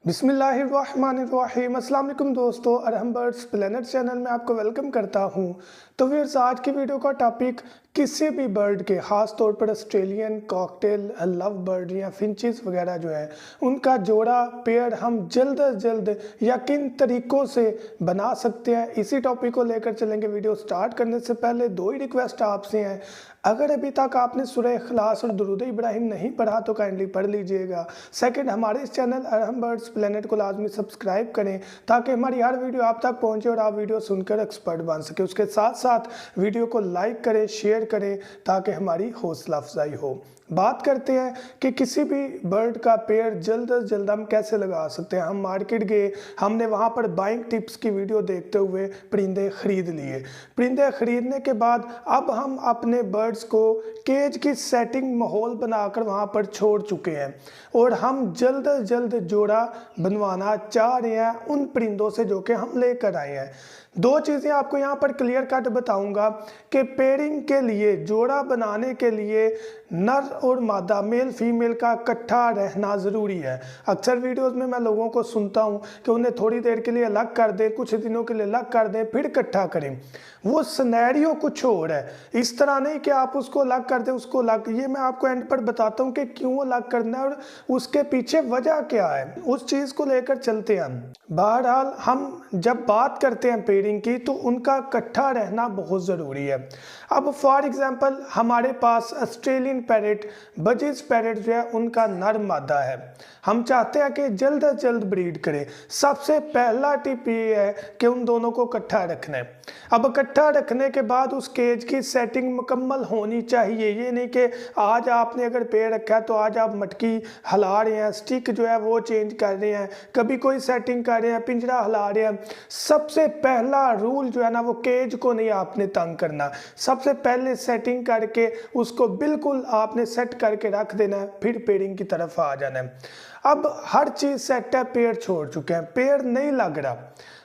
बिस्मिल्लाहिर्रहमानिर्रहीम। अस्सलाम वालेकुम दोस्तों, अरहम बर्ड्स प्लेनेट चैनल में आपको वेलकम करता हूं। तो व्यूअर्स, आज की वीडियो का टॉपिक किसी भी बर्ड के, ख़ास तौर पर ऑस्ट्रेलियन कॉकटेल लव बर्ड या फिंचेस वगैरह जो है, उनका जोड़ा पेयर हम जल्द अज जल्द या किन तरीक़ों से बना सकते हैं, इसी टॉपिक को लेकर चलेंगे। वीडियो स्टार्ट करने से पहले दो ही रिक्वेस्ट आपसे हैं। अगर अभी तक आपने सूरह इखलास और दुरूद इब्राहिम नहीं पढ़ा तो काइंडली पढ़ लीजिएगा। सेकंड, हमारे इस चैनल अरहम बर्ड्स प्लेनेट को लाजमी सब्सक्राइब करें ताकि हमारी हर वीडियो आप तक पहुंचे और आप वीडियो सुनकर एक्सपर्ट बन सके। उसके साथ साथ वीडियो को लाइक करें, शेयर करें ताकि हमारी हौसला अफजाई हो। बात करते हैं कि किसी भी बर्ड का पेयर जल्द अज जल्द हम कैसे लगा सकते हैं। हम मार्केट गए, हमने वहाँ पर बाइंग टिप्स की वीडियो देखते हुए परिंदे खरीद लिए। परिंदे खरीदने के बाद अब हम अपने बर्ड्स को केज की सेटिंग माहौल बनाकर वहाँ पर छोड़ चुके हैं और हम जल्द अज जल्द जोड़ा बनवाना चाह रहे हैं उन परिंदों से जो कि हम लेकर आए हैं। दो चीज़ें आपको यहाँ पर क्लियर कट बताऊंगा कि पेयरिंग के लिए, जोड़ा बनाने के लिए नर और मादा, मेल फीमेल का इकट्ठा रहना ज़रूरी है। अक्सर वीडियोस में मैं लोगों को सुनता हूँ कि उन्हें थोड़ी देर के लिए अलग कर दें, कुछ दिनों के लिए अलग कर दें, फिर इकट्ठा करें। वो सिनेरियो कुछ और है। इस तरह नहीं कि आप उसको अलग कर दें, उसको अलग। ये मैं आपको एंड पर बताता हूँ कि क्यों अलग करना है और उसके पीछे वजह क्या है, उस चीज़ को लेकर चलते हैं। बहरहाल, हम जब बात करते हैं पेयरिंग की तो उनका इकट्ठा रहना बहुत ज़रूरी है। अब फॉर एग्जांपल हमारे पास ऑस्ट्रेलियन पैरेट, बजिज पैरेट जो है, उनका नर मादा है। हम चाहते हैं कि जल्द अज जल्द ब्रीड करें। सबसे पहला टिप ये है कि उन दोनों को इकट्ठा रखना है। अब इकट्ठा रखने के बाद उस केज की सेटिंग मुकम्मल होनी चाहिए। ये नहीं कि आज आपने अगर पेड़ रखा है तो आज आप मटकी हिला रहे हैं, स्टिक जो है वो चेंज कर रहे हैं, कभी कोई सेटिंग कर रहे हैं, पिंजरा हिला रहे हैं। सबसे पहला रूल जो है ना, वो केज को नहीं आपने तंग करना। सबसे पहले सेटिंग करके उसको बिल्कुल आपने सेट करके रख देना है, फिर पेयरिंग की तरफ आ जाना है। अब हर चीज़ सेट है, पेड़ छोड़ चुके हैं, पेड़ नहीं लग रहा।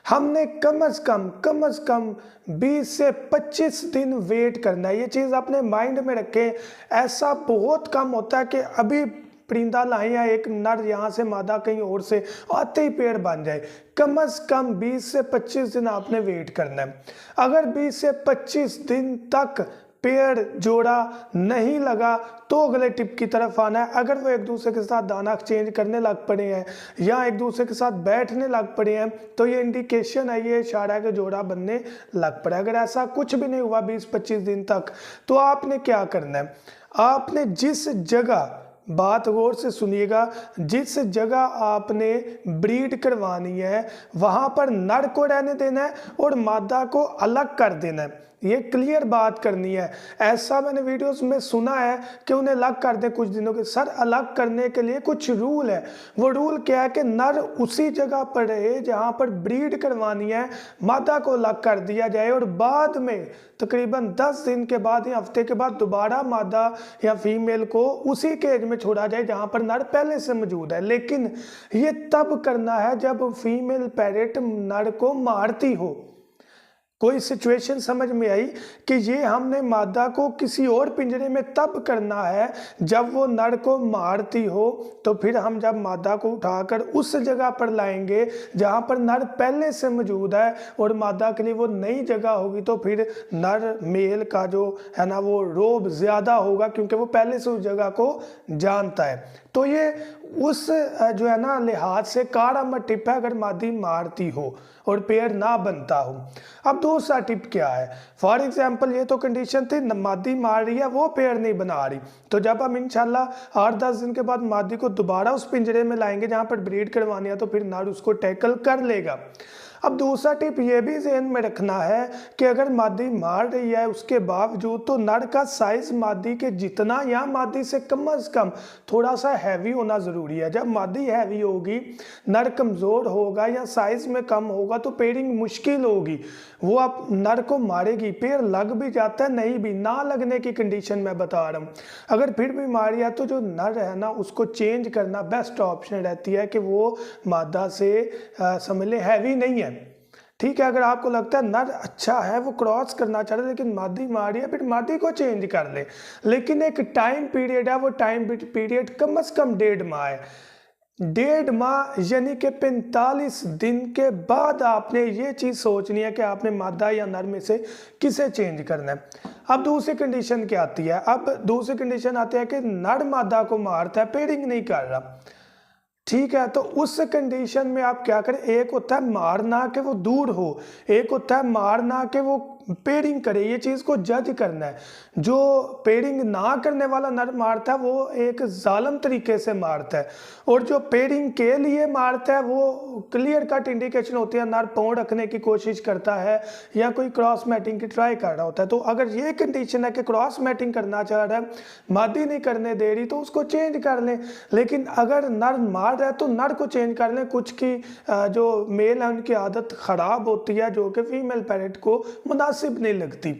हमने कम से कम 20 से 25 दिन वेट करना है। ये चीज़ अपने माइंड में रखें। ऐसा बहुत कम होता है कि अभी परिंदा लाए या एक नर यहाँ से मादा कहीं और से आते ही पेड़ बन जाए। कम से कम 20 से 25 दिन आपने वेट करना है। अगर 20 से 25 दिन तक पेड़ जोड़ा नहीं लगा तो अगले टिप की तरफ आना है। अगर वो एक दूसरे के साथ दाना एक्सचेंज करने लग पड़े हैं या एक दूसरे के साथ बैठने लग पड़े हैं तो ये इंडिकेशन है, ये इशारा है कि जोड़ा बनने लग पड़ा। अगर ऐसा कुछ भी नहीं हुआ 20-25 दिन तक तो आपने क्या करना है, आपने जिस जगह, बात गौर से सुनिएगा, जिस जगह आपने ब्रीड करवानी है वहां पर नर को रहने देना है और मादा को अलग कर देना है। ये क्लियर बात करनी है। ऐसा मैंने वीडियोस में सुना है कि उन्हें अलग कर दें कुछ दिनों के। सर, अलग करने के लिए कुछ रूल है। वो रूल क्या है कि नर उसी जगह पर रहे जहां पर ब्रीड करवानी है, मादा को अलग कर दिया जाए और बाद में तकरीबन 10 दिन के बाद या हफ्ते के बाद दोबारा मादा या फीमेल को उसी केज में छोड़ा जाए जहां पर नर पहले से मौजूद है। लेकिन ये तब करना है जब फीमेल पैरेट नर को मारती हो। कोई सिचुएशन समझ में आई कि ये हमने मादा को किसी और पिंजरे में तब करना है जब वो नर को मारती हो। तो फिर हम जब मादा को उठाकर उस जगह पर लाएंगे जहां पर नर पहले से मौजूद है और मादा के लिए वो नई जगह होगी, तो फिर नर मेल का जो है ना वो रोब ज़्यादा होगा क्योंकि वो पहले से उस जगह को जानता है। तो ये उस जो है ना लिहाज से कारगर टिप है अगर मादी मारती हो और पेड़ ना बनता हो। अब दूसरा टिप क्या है, फॉर एग्जांपल ये तो कंडीशन थी मादी मार रही है, वो पेड़ नहीं बना रही, तो जब हम इंशाल्लाह 8-10 दिन के बाद मादी को दोबारा उस पिंजरे में लाएंगे जहां पर ब्रीड करवानी है तो फिर नर उसको टैकल कर लेगा। अब दूसरा टिप ये भी ज़हन में रखना है कि अगर मादी मार रही है उसके बावजूद तो नर का साइज मादी के जितना या मादी से कम थोड़ा सा हैवी होना ज़रूरी है। जब मादी हैवी होगी, नर कमज़ोर होगा या साइज़ में कम होगा तो पेयरिंग मुश्किल होगी। वो आप नर को मारेगी, पेड़ लग भी जाता है, नहीं भी, ना लगने की कंडीशन मैं बता रहा हूँ। अगर फिर भी मारी है तो जो नर है ना उसको चेंज करना बेस्ट ऑप्शन रहती है कि वो मादा से समझ लें हैवी नहीं है। ठीक है, अगर आपको लगता है नर अच्छा है, वो क्रॉस करना चाह रहे लेकिन मादी मारी है, फिर मादी को चेंज कर ले। लेकिन एक टाइम पीरियड है, वो टाइम पीरियड कम से कम 1.5 माह है। डेढ़ माह यानी कि 45 दिन के बाद आपने ये चीज़ सोचनी है कि आपने मादा या नर में से किसे चेंज करना है। अब दूसरी कंडीशन क्या आती है? अब दूसरी कंडीशन आती है कि नर मादा को मारता है, पेयरिंग नहीं कर रहा। ठीक है, तो उस कंडीशन में आप क्या करें, एक होता है मारना कि वो दूर हो, एक होता है मारना कि वो पेयरिंग करे। ये चीज़ को जज करना है। जो पेयरिंग ना करने वाला नर मारता है वो एक जालिम तरीके से मारता है, और जो पेयरिंग के लिए मारता है वो क्लियर कट इंडिकेशन होती है, नर पाँव रखने की कोशिश करता है या कोई क्रॉस मैटिंग की ट्राई कर रहा होता है। तो अगर ये कंडीशन है कि क्रॉस मैटिंग करना चाह रहा है, मादी नहीं करने दे रही, तो उसको चेंज कर लें। लेकिन अगर नर मार रहा है तो नर को चेंज कर लें। कुछ की जो मेल है उनकी आदत ख़राब होती है जो कि फीमेल पैरेट को मुनासिब नहीं लगती।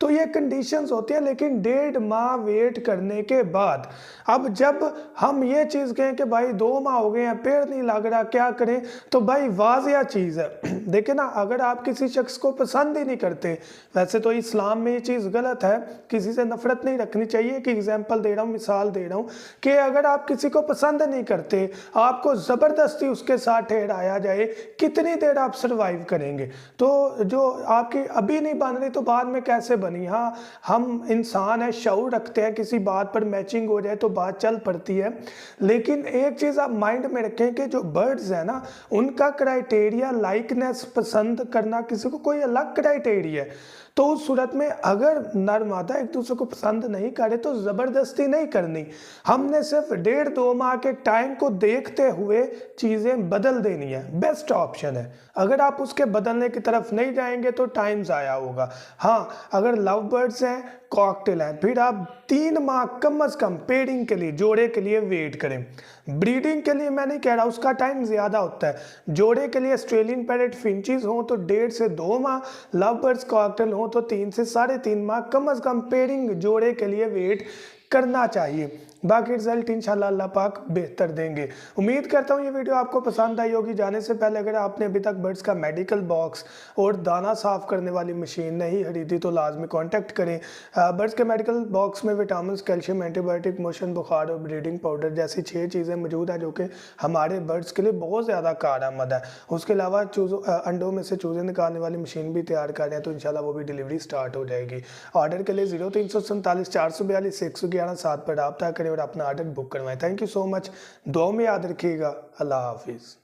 तो ये कंडीशंस होती है। लेकिन डेढ़ माह वेट करने के बाद अब जब हम ये चीज़ कहें कि भाई 2 माह हो गए हैं, पेड़ नहीं लग रहा, क्या करें? तो भाई वाज़िया चीज़ है देखिए ना, अगर आप किसी शख्स को पसंद ही नहीं करते, वैसे तो इस्लाम में ये चीज़ गलत है, किसी से नफरत नहीं रखनी चाहिए। कि एग्जाम्पल दे रहा हूँ, मिसाल दे रहा हूँ कि अगर आप किसी को पसंद नहीं करते, आपको ज़बरदस्ती उसके साथ ठहराया जाए, कितनी देर आप सर्वाइव करेंगे? तो जो आपकी अभी नहीं बन रही तो बाद में कैसे बनी? हाँ, हम इंसान है, शऊर रखते हैं, किसी बात पर मैचिंग हो जाए तो बात चल पड़ती है। लेकिन एक चीज़ आप माइंड में रखें कि जो बर्ड्स हैं ना, उनका क्राइटेरिया लाइकनेस, पसंद करना किसी को, कोई अलग क्राइटेरिया है। तो उस सूरत में अगर नर मादा एक दूसरे को पसंद नहीं करे तो ज़बरदस्ती नहीं करनी। हमने सिर्फ 1.5-2 माह के टाइम को देखते हुए चीज़ें बदल देनी है, बेस्ट ऑप्शन है। अगर आप उसके बदलने की तरफ नहीं जाएंगे तो टाइम ज़ाया होगा। हाँ, अगर लव बर्ड्स हैं, कॉकटेल हैं, फिर आप 3 माह कम से कम पेयरिंग के लिए, जोड़े के लिए वेट करें। ब्रीडिंग के लिए मैं नहीं कह रहा, उसका टाइम ज़्यादा होता है। जोड़े के लिए ऑस्ट्रेलियन पैरेट फिंचेस हों तो 1.5 से 2 माह, लव बर्ड्स कॉकटेल हों तो 3 से 3.5 माह कम से कम पेयरिंग जोड़े के लिए वेट करना चाहिए। बाकी रिजल्ट इंशाल्लाह अल्लाह पाक बेहतर देंगे। उम्मीद करता हूँ ये वीडियो आपको पसंद आई होगी। जाने से पहले अगर आपने अभी तक बर्ड्स का मेडिकल बॉक्स और दाना साफ़ करने वाली मशीन नहीं खरीदी तो लाजमी कांटेक्ट करें। बर्ड्स के मेडिकल बॉक्स में विटामिन, कैल्शियम, एंटीबायोटिक, मोशन, बुखार और ब्रीडिंग पाउडर जैसी 6 चीज़ें मौजूद हैं जो कि हमारे बर्ड्स के लिए बहुत ज़्यादा कारआमद है। उसके अलावा अंडों में से चूज़े निकालने वाली मशीन भी तैयार कर रहे हैं, तो इंशाल्लाह वो भी डिलीवरी स्टार्ट हो जाएगी। ऑर्डर के लिए 0347 442 111 7 पर रब्ता करें और अपना ऑर्डर बुक करवाएं। Thank you so much. दुआ में याद रखिएगा। अल्लाह हाफिज़।